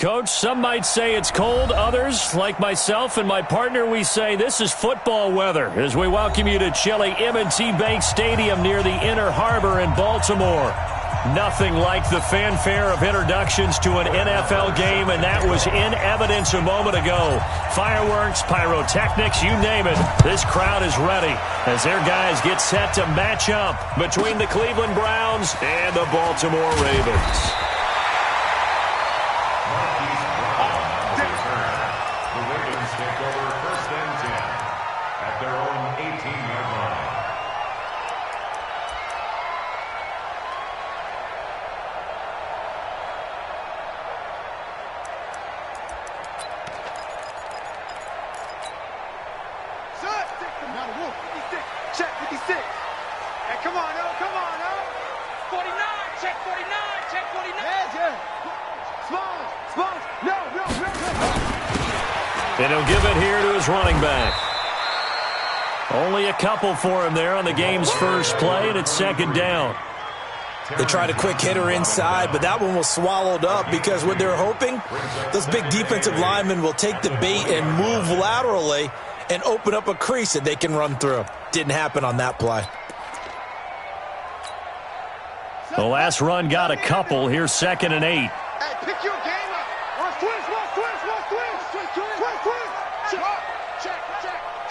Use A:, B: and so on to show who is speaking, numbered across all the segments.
A: Coach, some might say it's cold. Others, like myself and my partner, we say this is football weather as we welcome you to chilly M&T Bank Stadium near the Inner Harbor in Baltimore. Nothing like the fanfare of introductions to an NFL game, and that was in evidence a moment ago. Fireworks, pyrotechnics, you name it. This crowd is ready as their guys get set to match up between the Cleveland Browns and the Baltimore Ravens.
B: The Ravens take over 1st and 10 at their own 18-yard line.
C: Check 56. Hey, come on, oh, come on, oh. 49, check 49, check 49. Yeah. Small. No.
A: And he'll give it here to his running back. Only a couple for him there on the game's first play, and it's 2nd down.
D: They tried a quick hitter inside, but that one was swallowed up because what they're hoping, those big defensive linemen will take the bait and move laterally and open up a crease that they can run through. Didn't happen on that play.
A: The last run got a couple. Here's 2nd and 8.
C: Hey, pick your game up. Watch twist.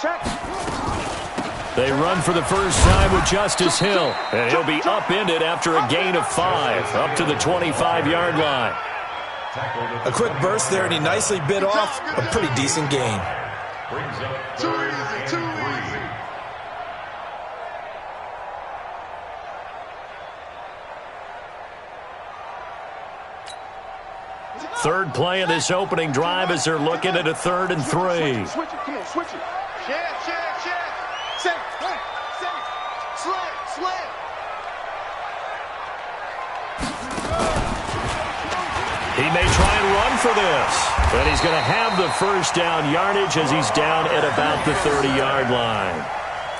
C: Check.
A: They run for the first time with Justice Hill, and he'll be upended after a gain of 5, up to the 25-yard line.
D: A quick burst there, and he nicely bit off a pretty decent gain.
C: Too easy.
A: Third play of this opening drive as they're looking at a 3rd and 3.
C: Switch it. Come on, switch it. Check. Slam.
A: He may try and run for this, but he's going to have the first down yardage as he's down at about the 30-yard line.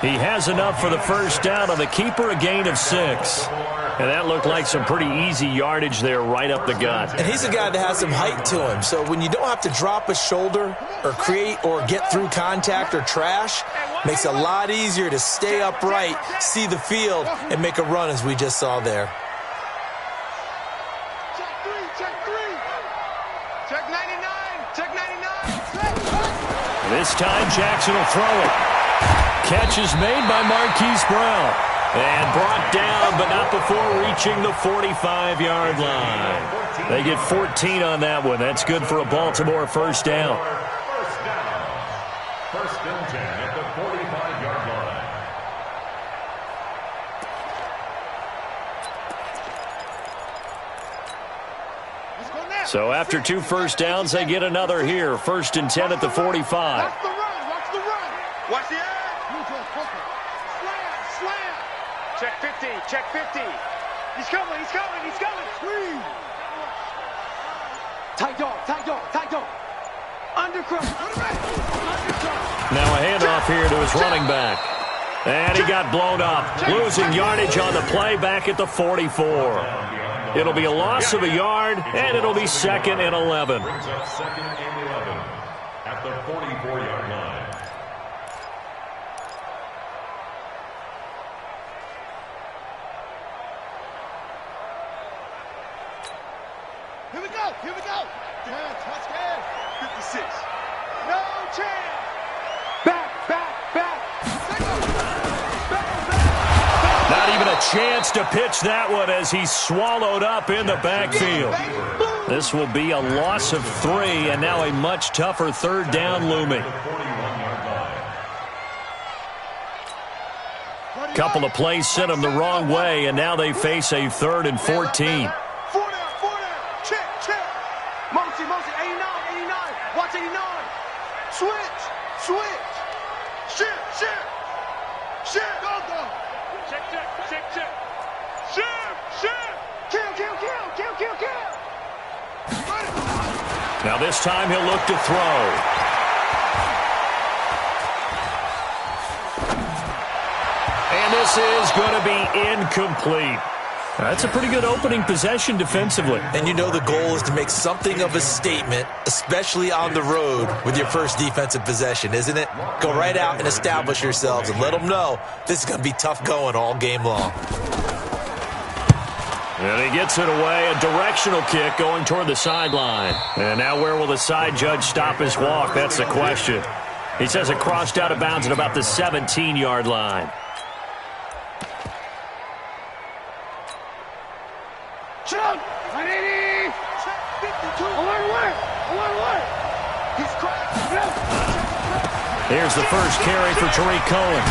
A: He has enough for the first down on the keeper, a gain of 6. And that looked like some pretty easy yardage there right up the gut.
D: And he's a guy that has some height to him, so when you don't have to drop a shoulder or create or get through contact or trash, makes it a lot easier to stay upright, see the field, and make a run as we just saw there.
C: Check 99.
A: This time Jackson will throw it. Catch is made by Marquise Brown. And brought down, but not before reaching the 45-yard line. They get 14 on that one. That's good for a Baltimore first down.
B: 1st and 10 at the 45-yard line.
A: So after 2 first downs, they get another here. 1st and 10 at the 45.
C: Watch the run. Watch the edge. Slam. Check 50. He's coming. Squeeze. Tight dog. Undercross.
A: Now a handoff here to his running back. And he got blown up. Losing yardage on the play back at the 44. It'll be a loss of a yard, and it'll be 2nd and 11.
B: Brings up 2nd and 11 at the 44-yard line.
C: Here we go. Touchdown. 56. No chance. Back.
A: Not even a chance to pitch that one as he's swallowed up in the backfield. This will be a loss of 3, and now a much tougher 3rd down looming. Couple of plays sent them the wrong way, and now they face a 3rd and 14.
C: Mosi, 89. Watch 89. Switch. Shit. Go. Check. Kill.
A: Now this time he'll look to throw. And this is going to be incomplete. That's a pretty good opening possession defensively.
D: And you know the goal is to make something of a statement, especially on the road with your first defensive possession, isn't it? Go right out and establish yourselves and let them know this is going to be tough going all game long.
A: And he gets it away, a directional kick going toward the sideline. And now where will the side judge stop his walk? That's the question. He says it crossed out of bounds at about the 17-yard line.
C: Chug! 180! 52! He's cracked!
A: Here's the first carry for Tariq Cohen.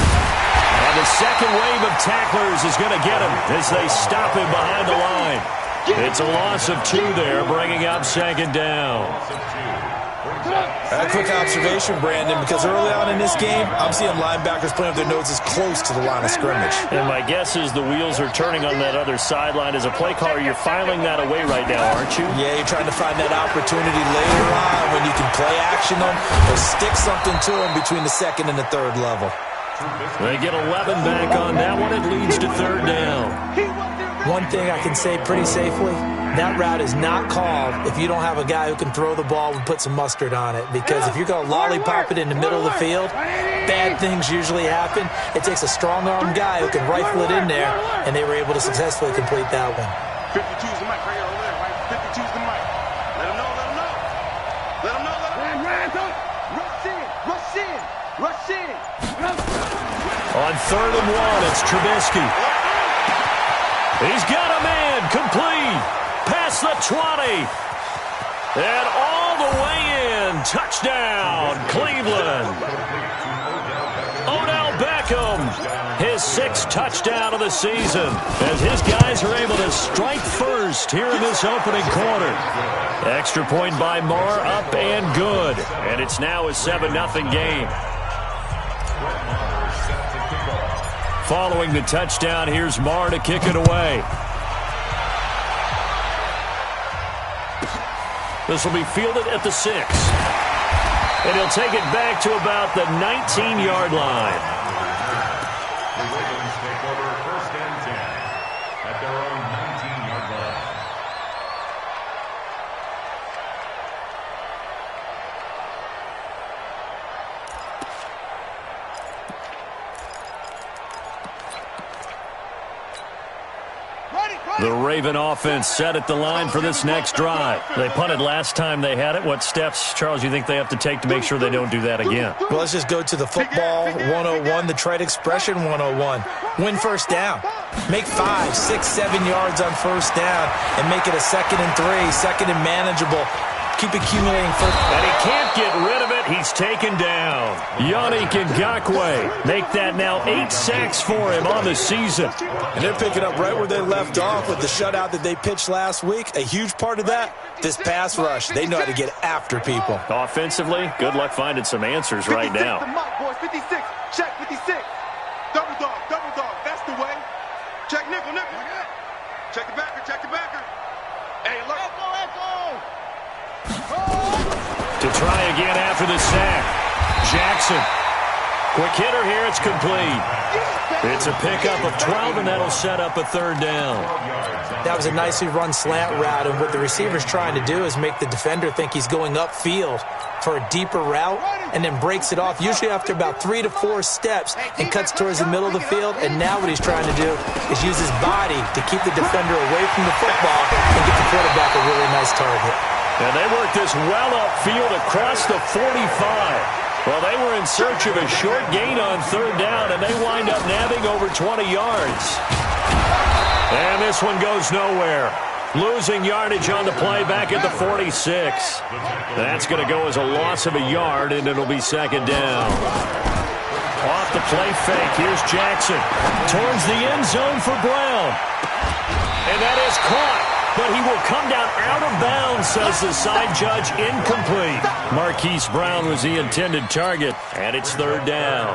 A: And the second wave of tacklers is going to get him as they stop him behind the line. It's a loss of 2 there, bringing up second down.
D: A quick observation, Brandon, because early on in this game, I'm seeing linebackers playing with their noses close to the line of scrimmage.
A: And my guess is the wheels are turning on that other sideline. As a play caller, you're filing that away right now, aren't you?
D: Yeah, you're trying to find that opportunity later on when you can play action them or stick something to them between the second and the third level.
A: They get 11 back on that one. It leads to third down.
E: One thing I can say pretty safely, that route is not called if you don't have a guy who can throw the ball and put some mustard on it. Because if you're going to lollipop it in the middle of the field, bad things usually happen. It takes a strong-armed guy who can rifle it in there, and they were able to successfully complete that one.
C: 52's the mic right here over there, right? 52's the mic. Let him know, let him know. Let him know, let him know. Rush in, rush in, rush in.
A: On third and 1, it's Trubisky. He's got a man, complete, past the 20, and all the way in, touchdown, Cleveland. Odell Beckham, his 6th touchdown of the season, as his guys are able to strike first here in this opening quarter. Extra point by Marr, up and good, and it's now a 7-0 game. Following the touchdown, here's Marr to kick it away. This will be fielded at the 6. And he'll take it back to about the 19-yard line.
B: The Ravens take over first and 10 at their own 19-yard line.
A: The Raven offense set at the line for this next drive. They punted last time they had it. What steps, Charles, you think they have to take to make sure they don't do that again?
D: Well, let's just go to the football 101, the trade expression 101. Win first down. Make 5, 6, 7 yards on first down and make it a 2nd and 3, 2nd and manageable. Keep accumulating first.
A: And he can't get rid of it. He's taken down. Yannick Ngakoue make that now 8 sacks for him on the season.
D: And they're picking up right where they left off with the shutout that they pitched last week. A huge part of that, this pass rush. They know how to get after people.
A: Offensively, good luck finding some answers right now.
C: 56, check 56. Double dog, that's the way. Check nickel. Check the backer, Hey, look.
A: To try again after the sack. Jackson. Quick hitter here, it's complete. It's a pickup of 12, and that'll set up a third down.
E: That was a nicely run slant route, and what the receiver's trying to do is make the defender think he's going upfield for a deeper route and then breaks it off, usually after about 3 to 4 steps, and cuts towards the middle of the field. And now what he's trying to do is use his body to keep the defender away from the football and get the quarterback a really nice target.
A: And they work this well upfield across the 45. Well, they were in search of a short gain on third down, and they wind up nabbing over 20 yards. And this one goes nowhere. Losing yardage on the play back at the 46. That's going to go as a loss of a yard, and it'll be second down. Off the play fake, here's Jackson. Towards the end zone for Brown. And that is caught. But he will come down out of bounds, says the side judge, incomplete. Marquise Brown was the intended target, and it's third down.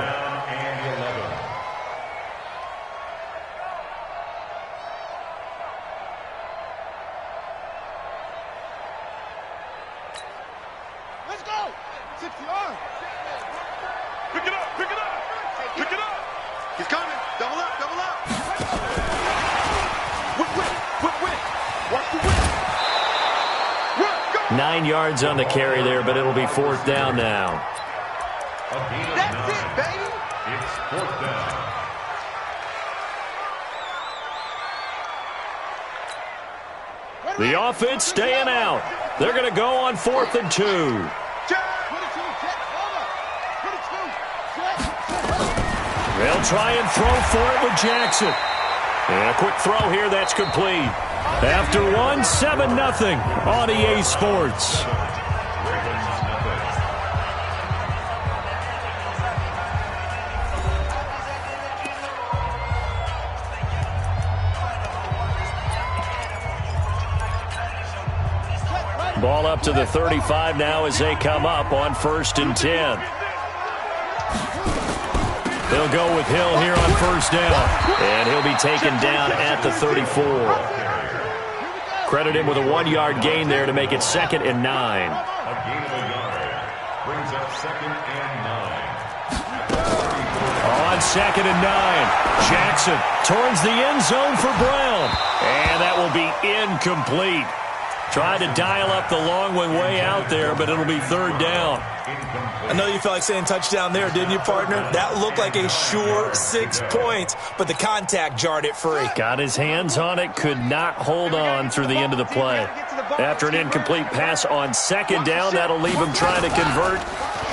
C: Let's go. 60 yards. Pick it up. He's coming. Double up.
A: 9 yards on the carry there, but it'll be 4th down now.
C: That's it, baby.
B: It's 4th down.
A: The offense staying out. They're going to go on 4th and 2. They'll try and throw for it with Jackson. And a quick throw here, that's complete. After 1, 7-0 on EA Sports. Ball up to the 35 now as they come up on 1st and 10. They'll go with Hill here on 1st down. And he'll be taken down at the 34. Credit him with a 1-yard gain there to make it 2nd and 9.
B: A gain of a yard. Brings up 2nd and 9.
A: On 2nd and 9. Jackson towards the end zone for Brown. And that will be incomplete. Tried to dial up the long one way out there, but it'll be 3rd down.
D: I know you felt like saying touchdown there, didn't you, partner? That looked like a sure 6 points, but the contact jarred it free.
A: Got his hands on it, could not hold on through the end of the play. After an incomplete pass on 2nd down, that'll leave him trying to convert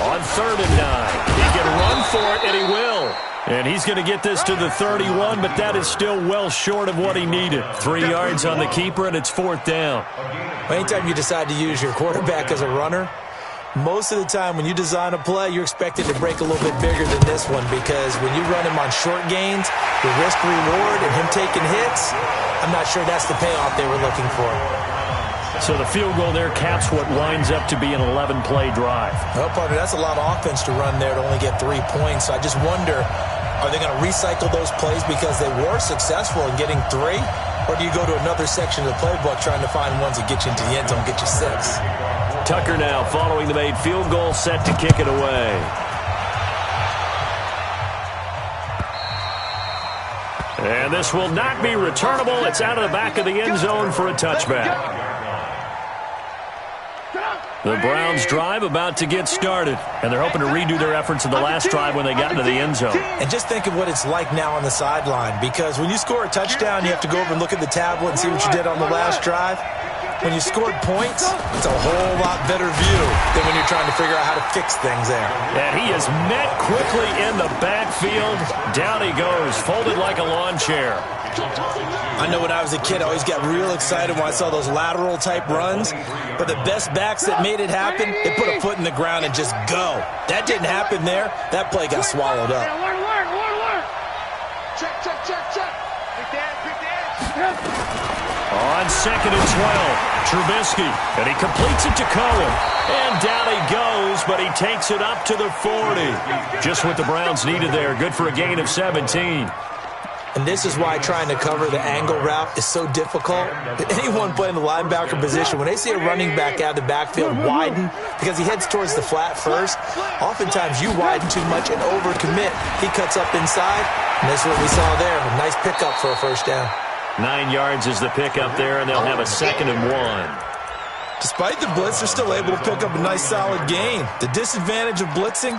A: on 3rd and 9. He can run for it, and he will. And he's going to get this to the 31, but that is still well short of what he needed. 3 yards on the keeper, and it's 4th down.
E: Anytime you decide to use your quarterback as a runner, most of the time when you design a play, you're expected to break a little bit bigger than this one, because when you run him on short gains, the risk-reward and him taking hits, I'm not sure that's the payoff they were looking for.
A: So the field goal there caps what winds up to be an 11-play drive.
E: Well, partner, that's a lot of offense to run there to only get 3 points. So I just wonder, are they going to recycle those plays because they were successful in getting 3? Or do you go to another section of the playbook trying to find ones that get you into the end zone, get you 6?
A: Tucker now following the made field goal, set to kick it away. And this will not be returnable. It's out of the back of the end zone for a touchback. The Browns drive about to get started, and they're hoping to redo their efforts in the last drive when they got into the end zone.
E: And just think of what it's like now on the sideline, because when you score a touchdown, you have to go over and look at the tablet and see what you did on the last drive. When you scored points, it's a whole lot better view than when you're trying to figure out how to fix things there.
A: And he is met quickly in the backfield. Down he goes, folded like a lawn chair.
D: I know when I was a kid, I always got real excited when I saw those lateral-type runs. But the best backs that made it happen, they put a foot in the ground and just go. That didn't happen there. That play got swallowed up.
C: Check. Big dad.
A: On 2nd and 12, Trubisky, and he completes it to Cohen. And down he goes, but he takes it up to the 40. Just what the Browns needed there. Good for a gain of 17.
E: And this is why trying to cover the angle route is so difficult. Anyone playing the linebacker position, when they see a running back out of the backfield widen, because he heads towards the flat first, oftentimes you widen too much and overcommit. He cuts up inside, and that's what we saw there. A nice pickup for a 1st down.
A: 9 yards is the pickup there, and they'll have a 2nd and 1.
D: Despite the blitz, they're still able to pick up a nice solid gain. The disadvantage of blitzing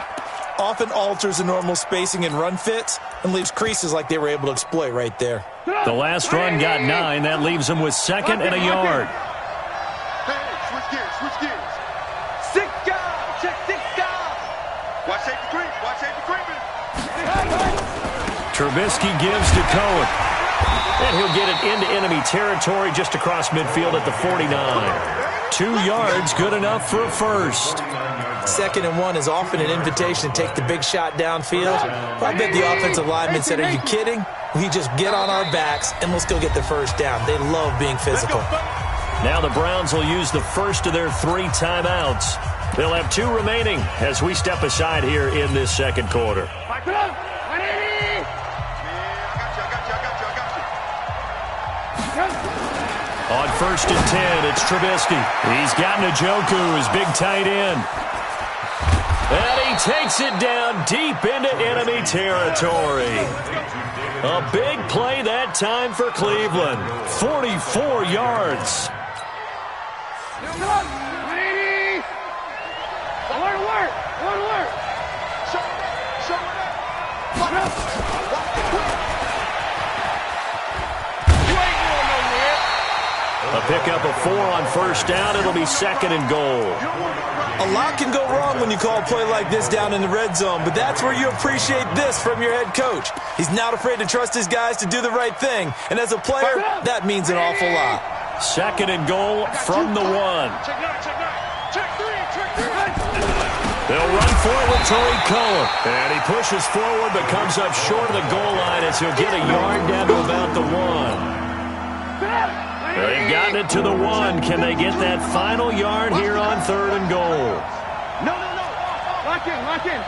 D: often alters the normal spacing and run fits and leaves creases like they were able to exploit right there.
A: The last run got 9. That leaves them with 2nd and a yard.
C: Hey, switch gears. 6 guys, check 6 guys. Watch safety creeping.
A: Trubisky gives to Cohen. And he'll get it into enemy territory just across midfield at the 49. 2 yards, good enough for a first.
E: 2nd and 1 is often an invitation to take the big shot downfield. I bet the offensive lineman said, are you kidding? We just get on our backs and let's go get the 1st down. They love being physical.
A: Now the Browns will use the first of their 3 timeouts. They'll have 2 remaining as we step aside here in this 2nd quarter. On 1st and 10, it's Trubisky. He's got Njoku, his big tight end. And he takes it down deep into enemy territory. A big play that time for Cleveland. 44 yards. A pickup of 4 on first down. It'll be 2nd and goal.
D: A lot can go wrong when you call a play like this down in the red zone, but that's where you appreciate this from your head coach. He's not afraid to trust his guys to do the right thing, and as a player, that means an awful lot.
A: 2nd and goal from the 1. They'll run for it with Tariq Cohen. And he pushes forward but comes up short of the goal line as he'll get a yard down to about the 1. They've gotten it to the 1. Can they get that final yard here on 3rd and goal?
C: No. Lock in.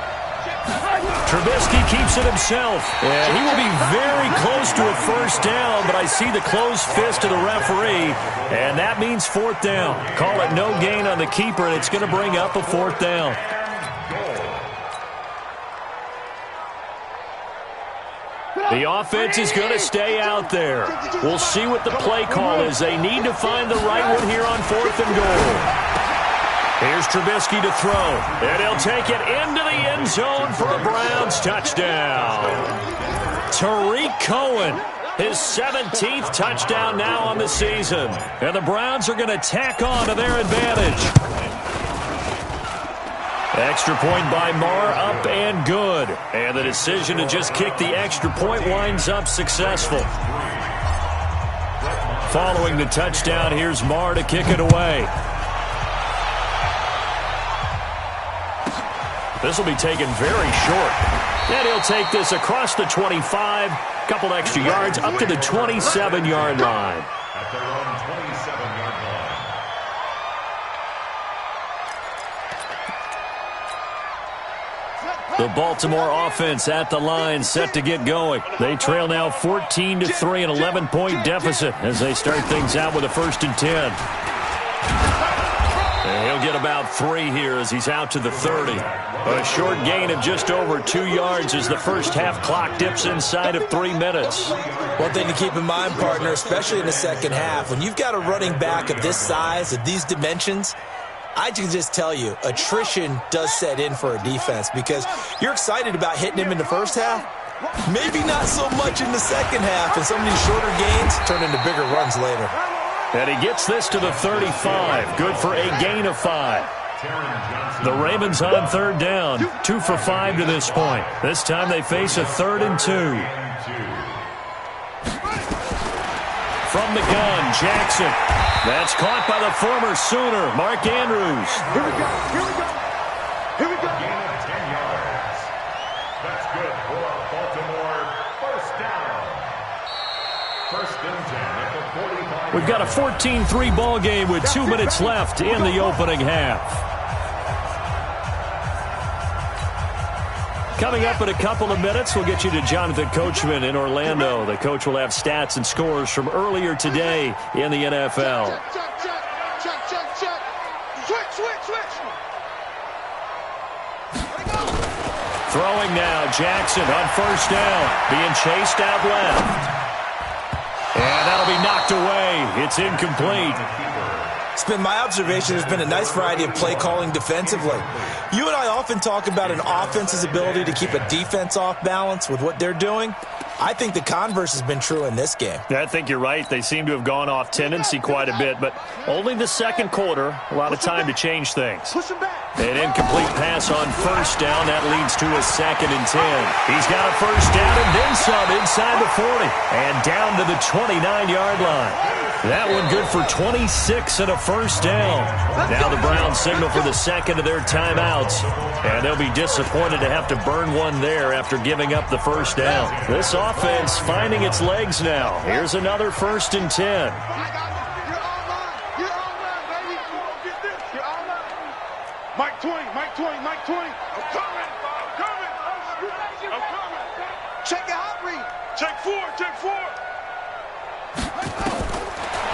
A: Trubisky keeps it himself. And he will be very close to a first down, but I see the closed fist of the referee, and that means 4th down. Call it no gain on the keeper, and it's going to bring up a 4th down. The offense is going to stay out there. We'll see what the play call is. They need to find the right one here on 4th and goal. Here's Trubisky to throw, and he'll take it into the end zone for a Browns touchdown. Tariq Cohen, his 17th touchdown now on the season. And the Browns are going to tack on to their advantage. Extra point by Marr, up and good. And the decision to just kick the extra point winds up successful. Following the touchdown, here's Marr to kick it away. This will be taken very short. And he'll take this across the 25, couple extra yards, up to the 27-yard line.
B: At their own 27-yard line.
A: The Baltimore offense at the line, set to get going. They trail now 14-3, an 11-point deficit as they start things out with a 1st and 10. And he'll get about 3 here as he's out to the 30. A short gain of just over 2 yards as the first half clock dips inside of 3 minutes.
D: One thing to keep in mind, partner, especially in the second half, when you've got a running back of this size, of these dimensions, I can just tell you, attrition does set in for a defense because you're excited about hitting him in the first half. Maybe not so much in the second half, and some of these shorter gains turn into bigger runs later.
A: And he gets this to the 35. Good for a gain of 5. The Ravens on 3rd down. 2 for 5 to this point. This time they face a 3rd and 2. From the gun, Jackson. That's caught by the former Sooner, Mark Andrews.
C: Here we go.
B: Gain of 10 yards. That's good for Baltimore. First down. 1st and 10 at the 45.
A: We've got a 14-3 ball game with 2 minutes left in the opening half. Coming up in a couple of minutes, we'll get you to Jonathan Coachman in Orlando. The coach will have stats and scores from earlier today in the NFL.
C: Check. Switch.
A: Throwing now, Jackson on 1st down, being chased out left. And that'll be knocked away. It's incomplete.
D: It's been my observation there's been a nice variety of play calling defensively. You and I often talk about an offense's ability to keep a defense off balance with what they're doing. I think the converse has been true in this game.
A: I think you're right. They seem to have gone off tendency quite a bit, but only the second quarter, a lot of time to change things. An incomplete pass on 1st down. That leads to a 2nd and 10. He's got a 1st down and then some inside the 40 and down to the 29-yard line. That one good for 26 and a 1st down. Now the Browns signal for the second of their timeouts, and they'll be disappointed to have to burn one there after giving up the 1st down. This offense finding its legs now. Here's another 1st and 10.
C: You're all mine, baby. You're all mine. Mike Twain. I'm coming. Check your hot read. Check 4.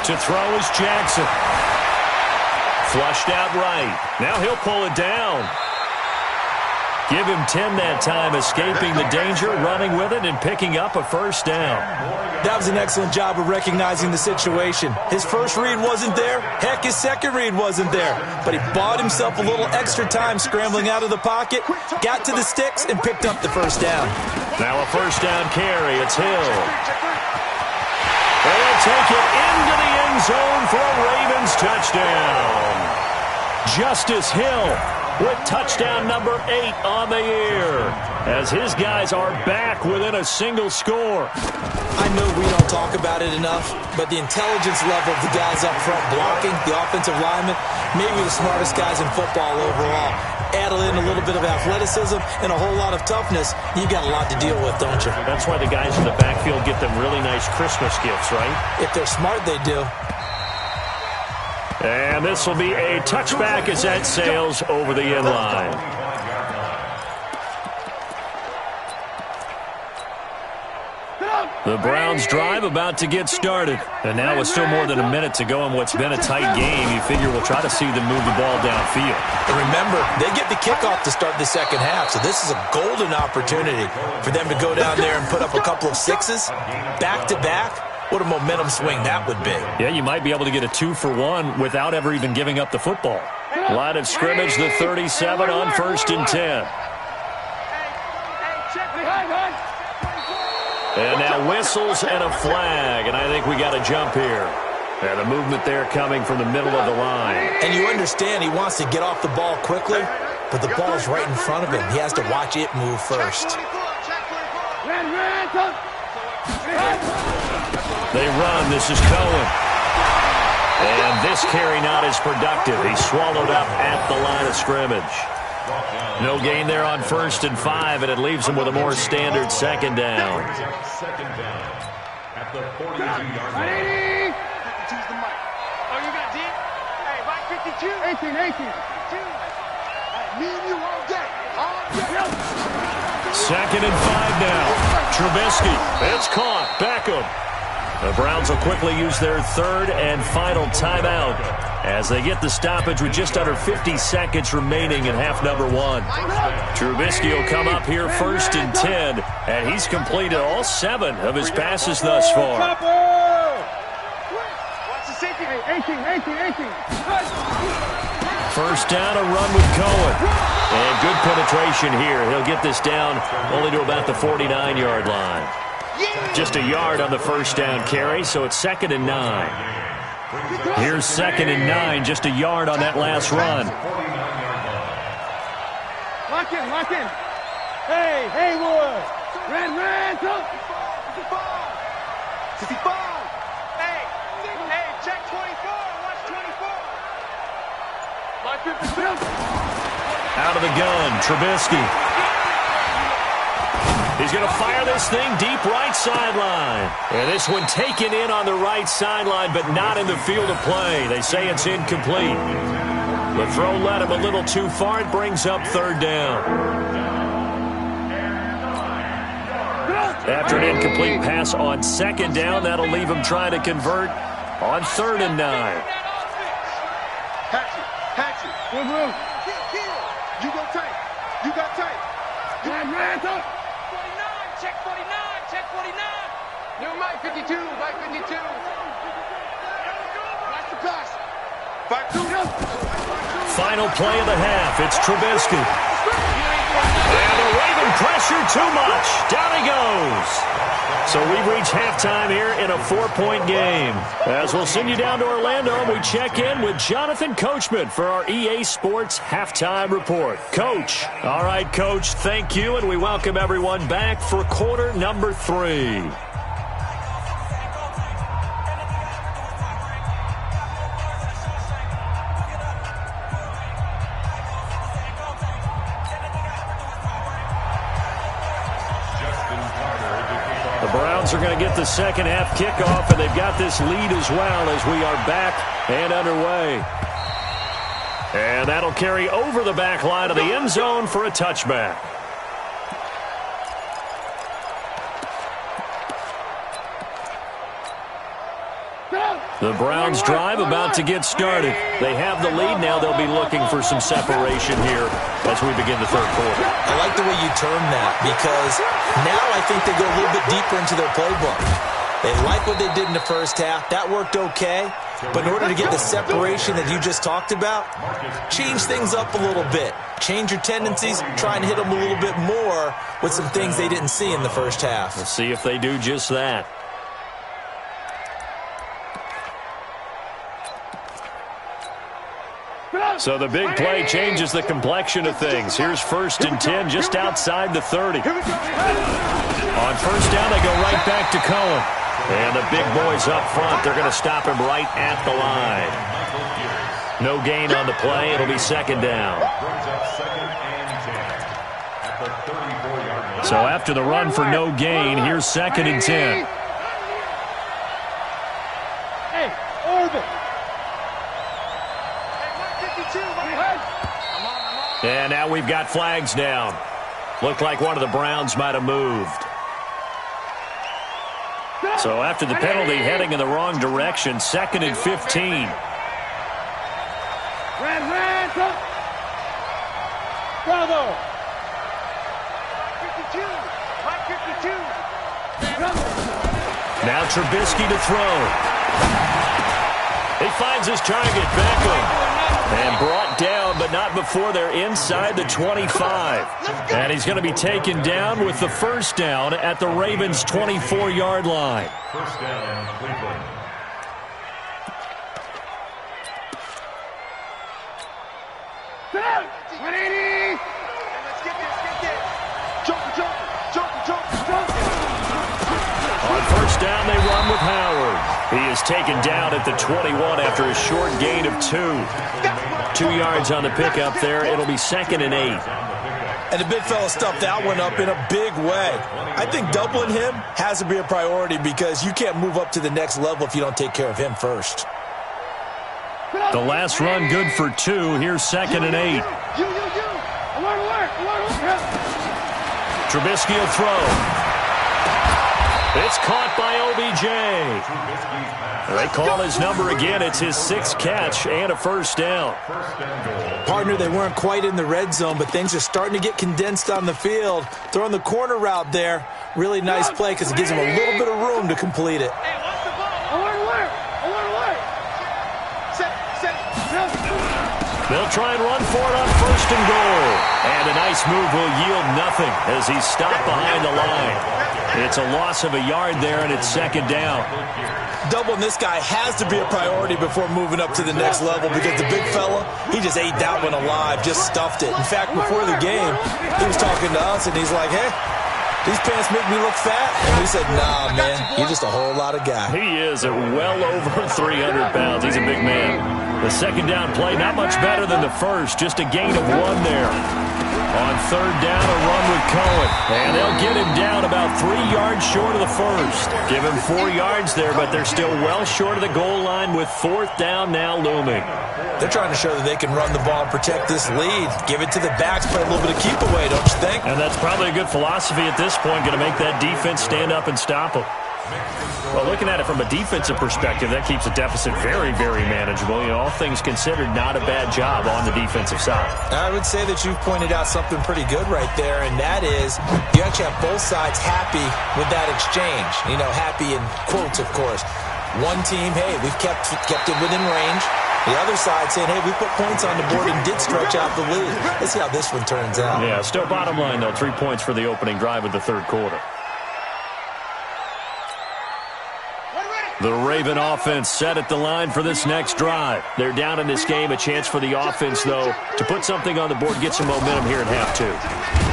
A: To throw is Jackson. Flushed out right. Now he'll pull it down. Give him 10 that time, escaping the danger, running with it, and picking up a first down.
D: That was an excellent job of recognizing the situation. His first read wasn't there. Heck, his second read wasn't there. But he bought himself a little extra time scrambling out of the pocket, got to the sticks, and picked up the first down.
A: Now a first down carry. It's Hill. And they'll take it into the end zone for a Ravens touchdown. Justice Hill with touchdown number 8 on the year, as his guys are back within a single score.
D: I know we don't talk about it enough, but the intelligence level of the guys up front blocking, the offensive linemen, maybe the smartest guys in football overall. Add in a little bit of athleticism and a whole lot of toughness, you got a lot to deal with, don't you?
A: That's why the guys in the backfield get them really nice Christmas gifts, right?
D: If they're smart, they do.
A: And this will be a touchback as that sails over the end line. The Browns drive about to get started. And now with still more than a minute to go in what's been a tight game, you figure we'll try to see them move the ball downfield.
D: And remember, they get the kickoff to start the second half, so this is a golden opportunity for them to go down there and put up a couple of sixes back-to-back. What a momentum swing that would be.
A: Yeah, you might be able to get a 2-for-1 without ever even giving up the football. Line of scrimmage, the 37 on 1st and 10. And now whistles and a flag, and I think we got a jump here. And the movement there coming from the middle of the line.
D: And you understand he wants to get off the ball quickly, but the ball's right in front of him. He has to watch it move first.
A: They run. This is Cohen. And this carry not as productive. He's swallowed up at the line of scrimmage. No gain there on 1st and 5, and it leaves him with a more standard second down.
B: Second down at the 42-yard line.
C: Oh, you got deep? Hey, right 52. 18. Me and you all day.
A: Second and 5 now. Trubisky. It's caught. Beckham. The Browns will quickly use their third and final timeout as they get the stoppage with just under 50 seconds remaining in half number 1. Trubisky will come up here 1st and 10, and he's completed all 7 of his passes thus far.
C: Watch the safety. 18.
A: First down, a run with Cohen. And good penetration here. He'll get this down only to about the 49-yard line. Just a yard on the first down carry, so it's 2nd and 9. Here's 2nd and 9, just a yard on that last run.
C: Lock in. Hey, Wood. Ran, go. 55. Hey, check 24. Watch 24.
A: Out of the gun, Trubisky. He's going to fire this thing deep right sideline. And this one taken in on the right sideline, but not in the field of play. They say it's incomplete. The throw led him a little too far. It brings up 3rd down. After an incomplete pass on 2nd down, that'll leave him trying to convert on 3rd and 9.
C: Hatchet. Good move. You got tight. Ran, up. 49. Check 49. New Mike 52. Watch the pass.
A: Final play of the half. It's Trubisky. And the Raven pressure too much. Down he goes. So we've reached halftime here in a 4-point game. As we'll send you down to Orlando, and we check in with Jonathan Coachman for our EA Sports Halftime Report. Coach. All right, Coach, thank you, and we welcome everyone back for quarter number 3. The Browns are going to get the second half kickoff, and they've got this lead as well as we are back and underway. And that'll carry over the back line of the end zone for a touchback. The Browns drive about to get started. They have the lead now. They'll be looking for some separation here as we begin the third quarter.
D: I like the way you term that because now I think they go a little bit deeper into their playbook. They like what they did in the first half. That worked okay. But in order to get the separation that you just talked about, change things up a little bit. Change your tendencies, try and hit them a little bit more with some things they didn't see in the first half.
A: Let's see if they do just that. So the big play changes the complexion of things. Here's 1st and 10 just outside the 30. On first down, they go right back to Cohen. And the big boys up front, they're going to stop him right at the line. No gain on the play. It'll be 2nd down. So after the run for no gain, here's 2nd and 10.
C: Hey, Orbit.
A: And now we've got flags down. Looked like one of the Browns might have moved. So after the penalty, heading in the wrong direction, 2nd and 15.
C: Bravo. 52. Mike 52.
A: Now Trubisky to throw. He finds his target, Beckham. And brought down, but not before they're inside the 25. And he's going to be taken down with the 1st down at the Ravens' 24-yard line.
B: 1st down, Cleveland.
A: On 1st down, they run with Howard. He is taken down at the 21 after a short gain of 2. 2 yards on the pickup there. It'll be 2nd and 8.
D: And the big fella stuffed that one up in a big way. I think doubling him has to be a priority because you can't move up to the next level if you don't take care of him first.
A: The last run good for 2. Here's 2nd and 8. Trubisky will throw. It's caught by OBJ. They call his number again. It's his 6th catch and a 1st down.
D: Partner, they weren't quite in the red zone, but things are starting to get condensed on the field. Throwing the corner route there. Really nice play because it gives them a little bit of room to complete it.
A: They'll try and run for it on 1st and goal. And a nice move will yield nothing as he's stopped behind the line. It's a loss of a yard there, and it's 2nd down.
D: Doubling this guy has to be a priority before moving up to the next level because the big fella, he just ate that one alive, just stuffed it. In fact, before the game, he was talking to us, and he's like, hey, these pants make me look fat? And we said, nah, man, you're just a whole lot of guy.
A: He is at well over 300 pounds. He's a big man. The 2nd down play, not much better than the first, just a gain of 1 there. On 3rd down, a run with Cohen. And they'll get him down about 3 yards short of the first. Give him 4 yards there, but they're still well short of the goal line with 4th down now looming.
D: They're trying to show that they can run the ball and protect this lead. Give it to the backs, play a little bit of keep away, don't you think?
A: And that's probably a good philosophy at this point, going to make that defense stand up and stop them. Well, looking at it from a defensive perspective, that keeps the deficit very, very manageable. You know, all things considered, not a bad job on the defensive side.
D: I would say that you've pointed out something pretty good right there, and that is you actually have both sides happy with that exchange. You know, happy in quotes, of course. One team, hey, we've kept it within range. The other side saying, hey, we put points on the board and did stretch out the lead. Let's see how this one turns out.
A: Yeah, still bottom line, though, 3 points for the opening drive of the 3rd quarter. The Raven offense set at the line for this next drive. They're down in this game. A chance for the offense, though, to put something on the board, get some momentum here in half 2.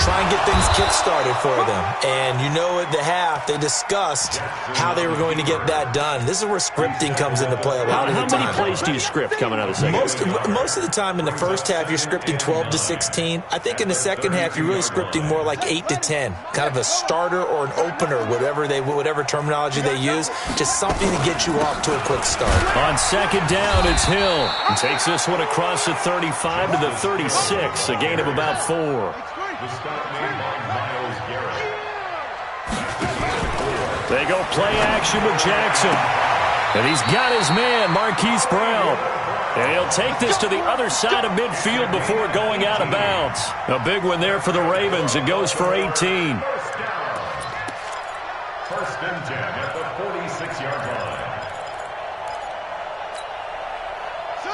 D: Try and get things kick-started for them. And you know at the half, they discussed how they were going to get that done. This is where scripting comes into play a lot of the time.
A: How many plays do you script coming out of the second?
D: Most of the time in the first half, you're scripting 12 to 16. I think in the second half, you're really scripting more like 8 to 10. Kind of a starter or an opener, whatever terminology they use. Just something to get you off to a quick start.
A: On 2nd down, it's Hill. He takes this one across the 35 to the 36, a gain of about 4. They go play action with Jackson. And he's got his man, Marquise Brown. And he'll take this to the other side of midfield before going out of bounds. A big one there for the Ravens. It goes for 18.
B: First and 10 at the 46-yard line.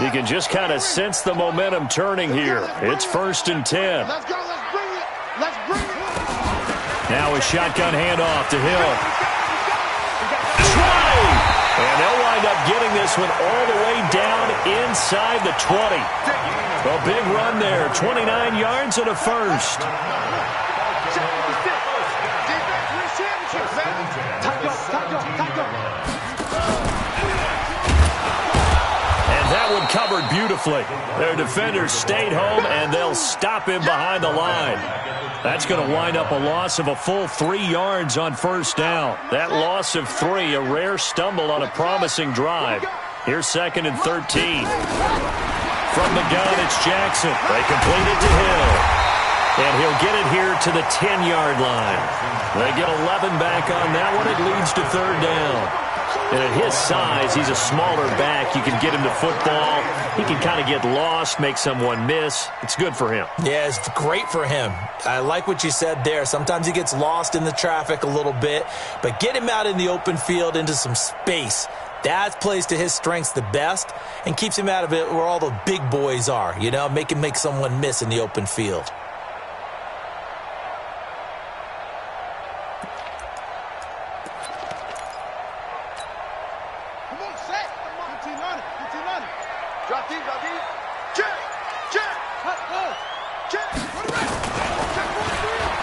A: You can just kind of sense the momentum turning here. It's first and 10.
C: Let's go. Let's bring it. Let's bring it.
A: Now a shotgun handoff to Hill. Try! And they'll wind up getting this one all the way down inside the 20. A big run there, 29 yards and a first. And that one covered beautifully. Their defenders stayed home, and they'll stop him behind the line. That's going to wind up a loss of a full 3 yards on first down. That loss of 3, a rare stumble on a promising drive. Here's second and 13. From the gun, it's Jackson. They complete it to Hill. And he'll get it here to the 10-yard line. They get 11 back on that one. It leads to third down. And at his size, he's a smaller back. You can get him to football. He can kind of get lost, make someone miss. It's good for him.
E: Yeah, it's great for him. I like what you said there. Sometimes he gets lost in the traffic a little bit, but get him out in the open field into some space. That plays to his strengths the best and keeps him out of it where all the big boys are, you know, make him make someone miss in the open field.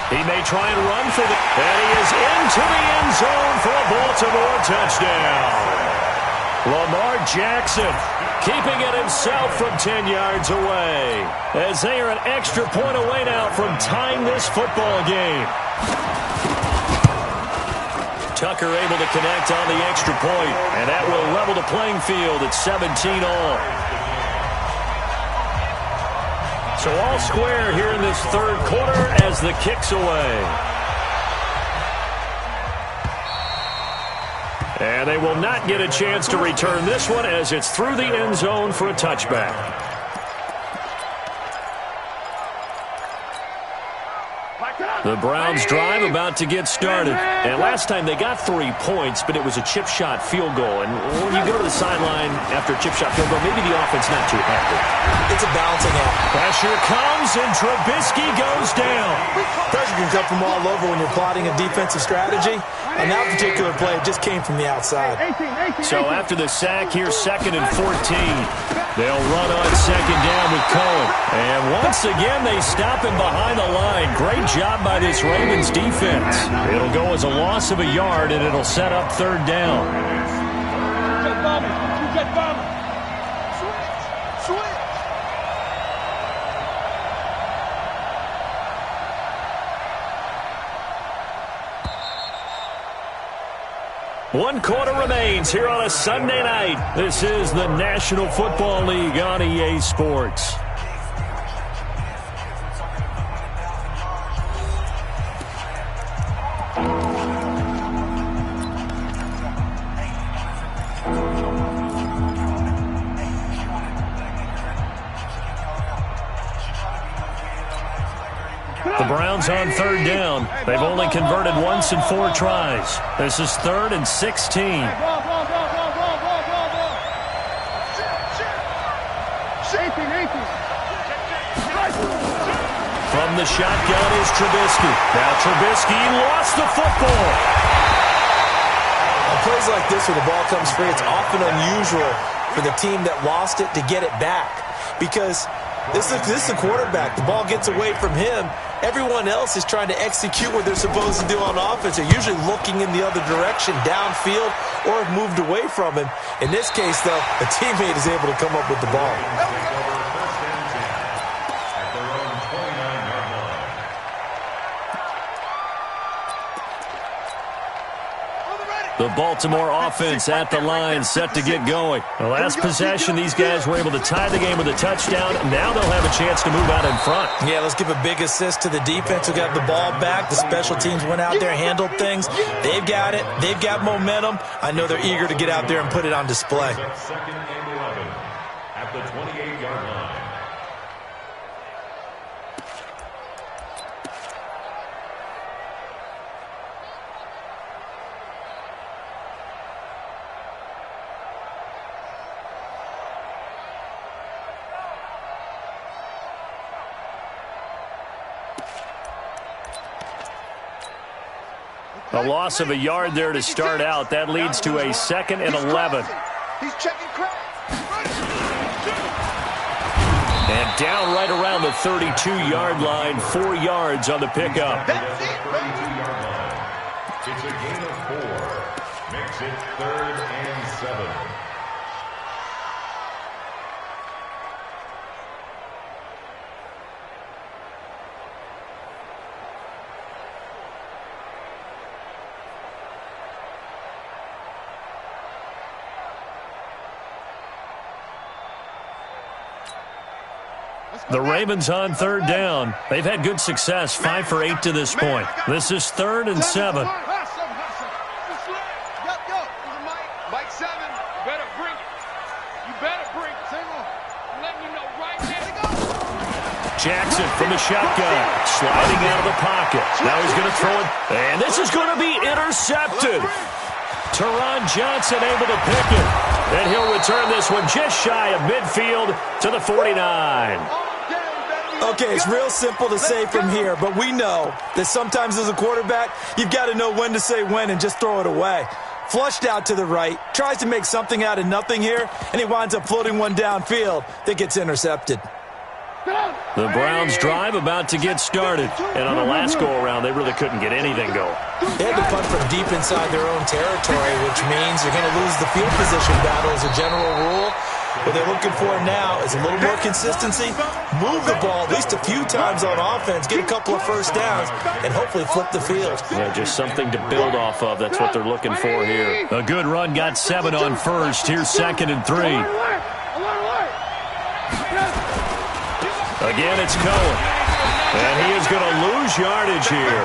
A: He may try and run for the... And he is into the end zone for a Baltimore touchdown. Lamar Jackson keeping it himself from 10 yards away. As they are an extra point away now from tying this football game. Tucker able to connect on the extra point, and that will level the playing field at 17 all. So all square here in this third quarter as the kick's away. And they will not get a chance to return this one as it's through the end zone for a touchback. The Browns drive about to get started. And last time they got 3 points, but it was a chip shot field goal. And when you go to the sideline after a chip shot field goal, maybe the offense not too happy.
E: It's a balancing act.
A: Pressure comes, and Trubisky goes down.
E: Pressure can come from all over when you're plotting a defensive strategy. On that particular play, it just came from the outside.
A: So after the sack, here's second and 14. They'll run on second down with Cohen. And once again, they stop him behind the line. Great job by this Ravens defense. It'll go as a loss of a yard, and it'll set up third down. One quarter remains here on a Sunday night. This is the National Football League on EA Sports. The Browns on third down. They've only converted once in 4 tries. This is 3rd and 16. From the shotgun is Trubisky. Now Trubisky lost the football.
E: On plays like this where the ball comes free, it's often unusual for the team that lost it to get it back. Because this is the quarterback. The ball gets away from him. Everyone else is trying to execute what they're supposed to do on offense. They're usually looking in the other direction, downfield, or have moved away from him. In this case, though, a teammate is able to come up with the ball.
A: The Baltimore offense at the line, set to get going. The last possession, these guys were able to tie the game with a touchdown. Now they'll have a chance to move out in front.
D: Yeah, let's give a big assist to the defense who got the ball back. The special teams went out there, handled things. They've got it. They've got momentum. I know they're eager to get out there and put it on display.
B: Second and 11 at the 28-yard line.
A: A loss of a yard there to start out. That leads to a 2nd and 11.
C: He's checking crowd.
A: And down right around the 32-yard line, 4 yards on the pickup.
B: That's it, 32-yard line. It's a gain of 4. Makes it 3rd and 7.
A: The Ravens on 3rd down. They've had good success, 5 for 8 to this point. This is 3rd and 7.
C: Mike 7. You better bring it. You better bring it. I'm letting you know right now.
A: Jackson from the shotgun, sliding out of the pocket. Now he's going to throw it, and this is going to be intercepted. Teron Johnson able to pick it, and he'll return this one just shy of midfield to the 49.
D: Okay, it's real simple to say from here, but we know that sometimes as a quarterback, you've got to know when to say when and just throw it away. Flushed out to the right, tries to make something out of nothing here, and he winds up floating one downfield that gets intercepted.
A: The Browns drive about to get started, and on the last go-around, they really couldn't get anything going.
D: They had to punt from deep inside their own territory, which means you're going to lose the field position battle as a general rule. What they're looking for now is a little more consistency, move the ball at least a few times on offense, get a couple of first downs, and hopefully flip the field.
A: Yeah, just something to build off of. That's what they're looking for here. A good run, got 7 on first. Here's 2nd and 3. Again, it's Cohen. And he is going to lose yardage here.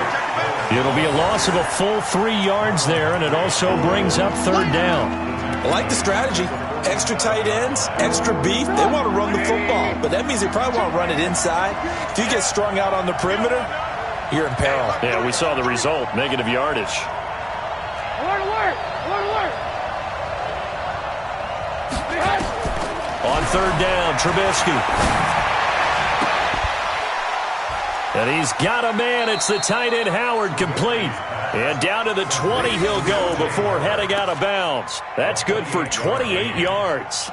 A: It'll be a loss of a full 3 yards there, and it also brings up 3rd down.
D: I like the strategy. Extra tight ends, extra beef. They want to run the football, but that means they probably want to run it inside. If you get strung out on the perimeter, you're in peril.
A: Yeah, we saw the result, negative yardage. On 3rd down, Trubisky. And he's got a man. It's the tight end, Howard, complete. And down to the 20 he'll go before heading out of bounds. That's good for 28 yards.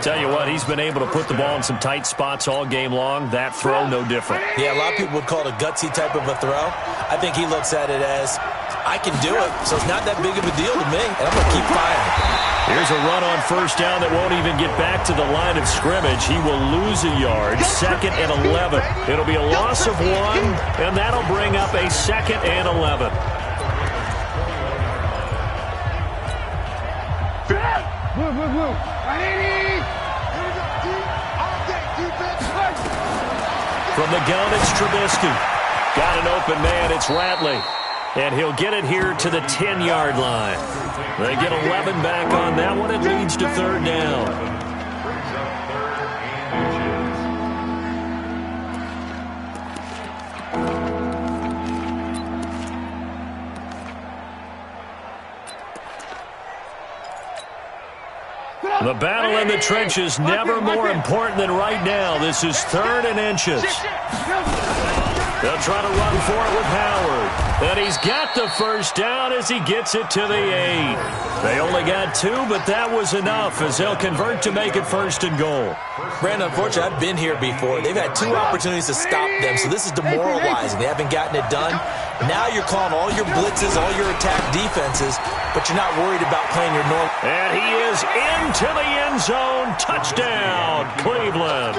A: Tell you what, he's been able to put the ball in some tight spots all game long. That throw, no different.
D: Yeah, a lot of people would call it a gutsy type of a throw. I think he looks at it as, I can do it, so it's not that big of a deal to me, and I'm going to keep firing.
A: Here's a run on 1st down that won't even get back to the line of scrimmage. He will lose a yard, 2nd and 11. It'll be a loss of 1, and that'll bring up a 2nd and 11. From the gun, it's Trubisky. Got an open man, it's Ratley. And he'll get it here to the 10-yard line. They get 11 back on that one. It leads to 3rd down. The battle in the trenches, never more important than right now. This is 3rd and inches. They'll try to run for it with Howard. And he's got the 1st down as he gets it to the 8. They only got 2, but that was enough as they'll convert to make it 1st and goal.
D: Brandon, unfortunately, I've been here before. They've had 2 opportunities to stop them, so this is demoralizing. They haven't gotten it done. Now you're calling all your blitzes, all your attack defenses, but you're not worried about playing your normal.
A: And he is in into the end zone. Touchdown, Cleveland.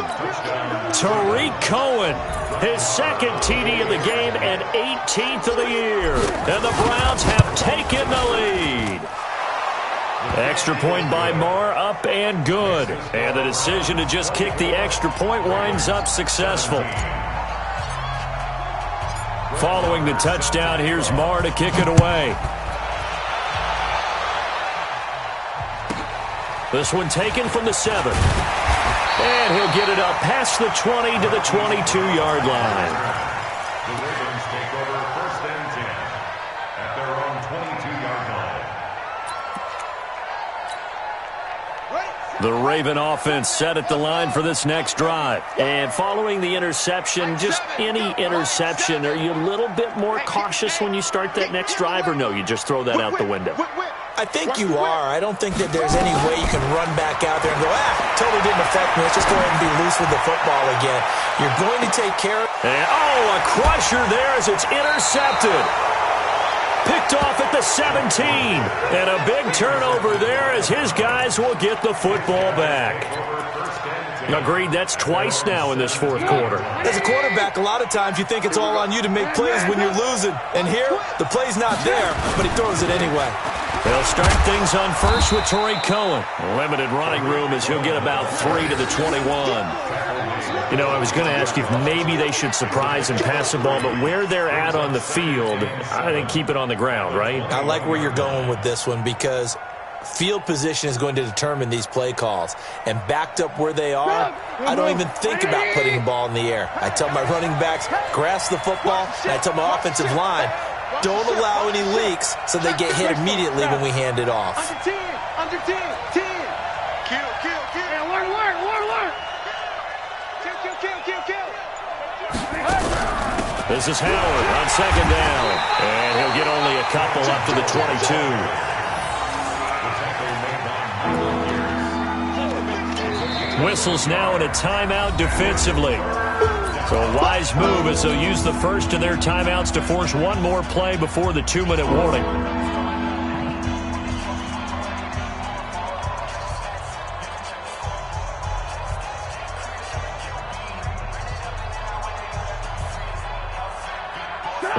A: Tariq Cohen, his second TD of the game and 18th of the year. And the Browns have taken the lead. Extra point by Marr, up and good. And the decision to just kick the extra point winds up successful. Following the touchdown, here's Marr to kick it away. This one taken from the 7. And he'll get it up past the 20 to the 22-yard line.
B: The Ravens take over 1st and 10 at their own 22-yard line.
A: The Raven offense set at the line for this next drive. And following the interception, just any interception, are you a little bit more cautious when you start that next drive, or no, you just throw that out the window?
D: I think you are. I don't think that there's any way you can run back out there and go, totally didn't affect me. Let's just go ahead and be loose with the football again. You're going to take care of...
A: And, a crusher there as it's intercepted. Picked off at the 17. And a big turnover there as his guys will get the football back. Agreed, that's twice now in this fourth quarter.
D: As a quarterback, a lot of times you think it's all on you to make plays when you're losing. And here, the play's not there, but he throws it anyway.
A: They'll start things on first with Tariq Cohen. Limited running room as he'll get about 3 to the 21. You know, I was going to ask you if maybe they should surprise and pass the ball, but where they're at on the field, I think keep it on the ground, right?
D: I like where you're going with this one because field position is going to determine these play calls. And backed up where they are, I don't even think about putting the ball in the air. I tell my running backs, grasp the football, and I tell my offensive line, don't allow any leaks so they get hit immediately when we hand it off.
C: Under 10. Kill. Hey, alert. Kill.
A: This is Howard on 2nd down. And he'll get only a couple up to the 22. Whistles now in a timeout defensively. So a wise move as they'll use the first of their timeouts to force one more play before the 2-minute warning.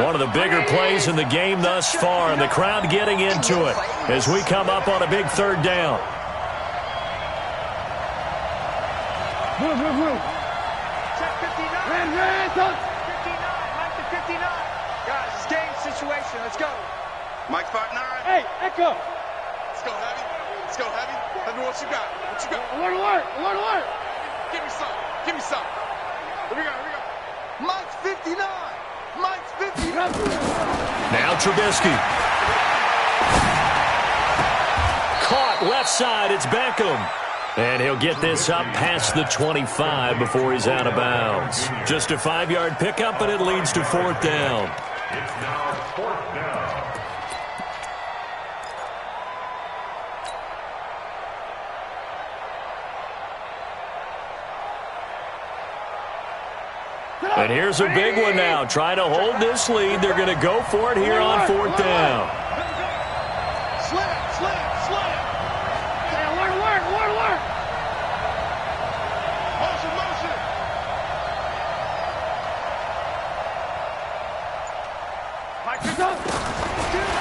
A: One of the bigger plays in the game thus far, and the crowd getting into it as we come up on a big 3rd down.
C: Move. Check 59. Red, 59. Mike to 59. Guys, it's game situation. Let's go.
F: Mike 5'9".
C: Hey, Echo.
F: Let's go, Heavy. Let me know what you got.
C: Alert.
F: Give me some. Here we go.
C: Mike's 59.
A: Now Trubisky. Caught left side. It's Beckham. And he'll get this up past the 25 before he's out of bounds. Just a 5-yard pickup, and it leads to 4th down.
B: It's now 4th down.
A: And here's a big one now. Trying to hold this lead. They're going to go for it here on 4th down.
C: Slam. Hey, alert. Motion.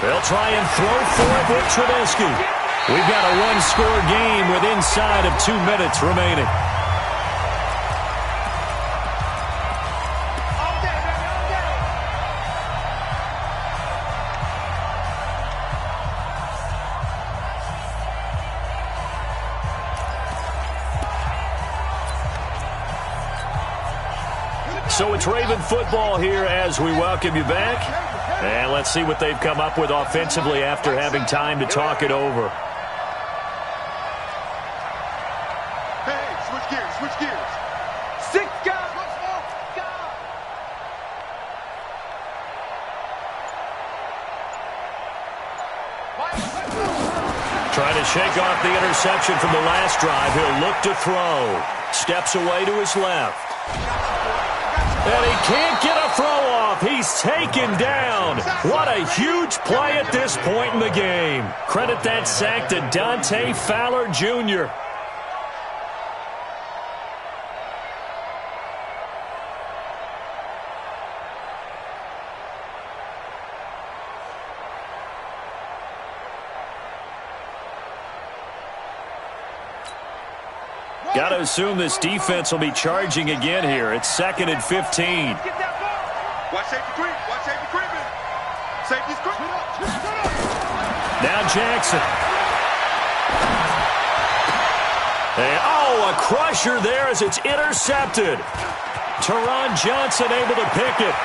A: They'll try and throw for it with Trubisky. We've got a one-score game with inside of 2 minutes remaining. So it's Raven football here as we welcome you back. And let's see what they've come up with offensively after having time to talk it over.
F: Hey, switch gears.
C: 6 guys.
A: Trying to shake off the interception from the last drive. He'll look to throw. Steps away to his left. And he can't get a throw off. He's taken down. What a huge play at this point in the game. Credit that sack to Dante Fowler Jr. Got to assume this defense will be charging again here. It's 2nd and 15.
F: Watch safety creep. Watch safety creeping. Safety's creeping.
A: Now Jackson. A crusher there as it's intercepted. Teron Johnson able to pick it.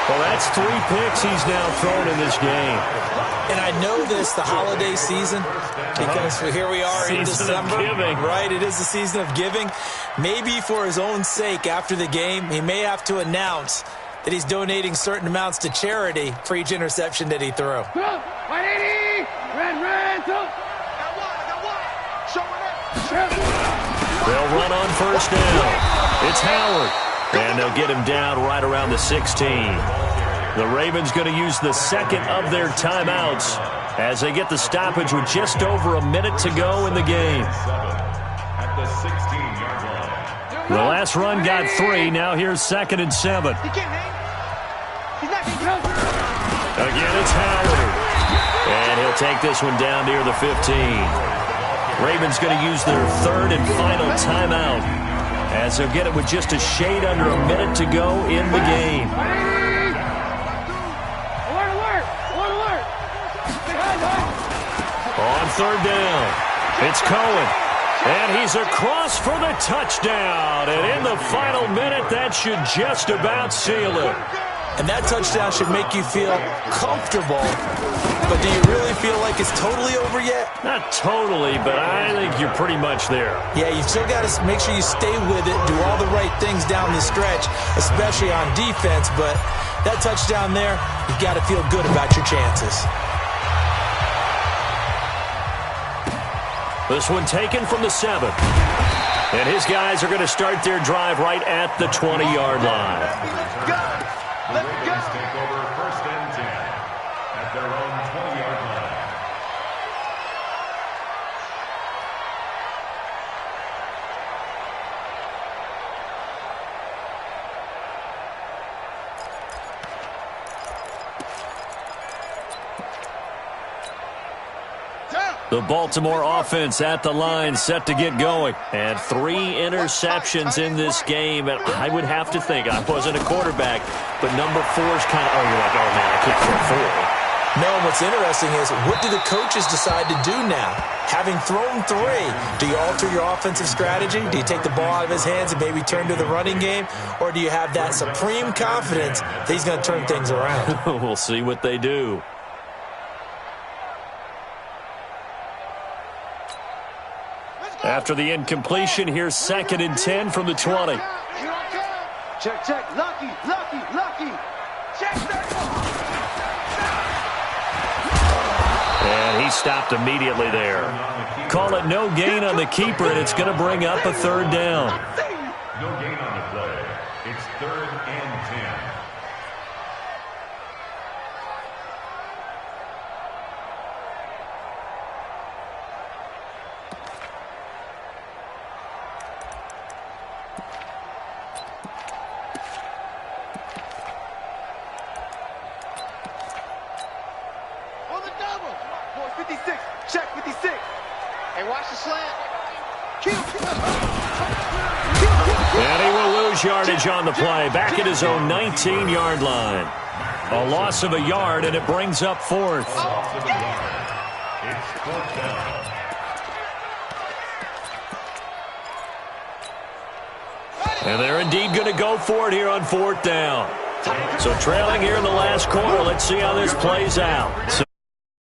A: Well, that's 3 picks he's now thrown in this game.
E: And I know this, the holiday season, because here we are in December. Right, it is the season of giving. Maybe for his own sake after the game, he may have to announce that he's donating certain amounts to charity for each interception that he threw.
C: 180!
A: They'll run on first down. It's Howard. And they'll get him down right around the 16. The Ravens going to use the second of their timeouts as they get the stoppage with just over a minute to go in the game.
B: At the 16-yard line.
A: The last run got 3. Now here's 2nd and 7.
C: He can't hang. He's not getting closer.
A: Again, it's Howard. And he'll take this one down near the 15. Ravens going to use their 3rd and final timeout as they'll get it with just a shade under a minute to go in the game. On 3rd down, it's Cohen. And he's across for the touchdown. And in the final minute, that should just about seal it.
E: And that touchdown should make you feel comfortable. But do you really feel like it's totally over yet?
A: Not totally, but I think you're pretty much there.
E: Yeah, you still got to make sure you stay with it, do all the right things down the stretch, especially on defense. But that touchdown there, you got to feel good about your chances.
A: This one taken from the 7. And his guys are going to start their drive right at the 20-yard line.
B: The Ravens take over 1st and 10 at their own 20-yard line.
A: The Baltimore offense at the line set to get going. And 3 interceptions in this game. And I would have to think, I wasn't a quarterback, but number 4's kind of, you're like, oh, man, I can't throw 4.
E: No, what's interesting is what do the coaches decide to do now? Having thrown 3, do you alter your offensive strategy? Do you take the ball out of his hands and maybe turn to the running game? Or do you have that supreme confidence that he's going to turn things around?
A: We'll see what they do. After the incompletion, here's 2nd and 10 from the 20.
C: Check, check. Lucky. Check,
A: And he stopped immediately there. Call it no gain on the keeper, and it's going to bring up a 3rd down.
B: No gain on the play. It's 3rd and 10.
C: On the double. Boy, 56. Check 56. Hey, watch the slant.
A: And he will lose yardage on the play. Back at his own 19-yard line. A loss of a yard, and it brings up 4th.
B: It's 4th down.
A: And they're indeed going to go for it here on 4th down. So trailing here in the last quarter. Let's see how this plays out.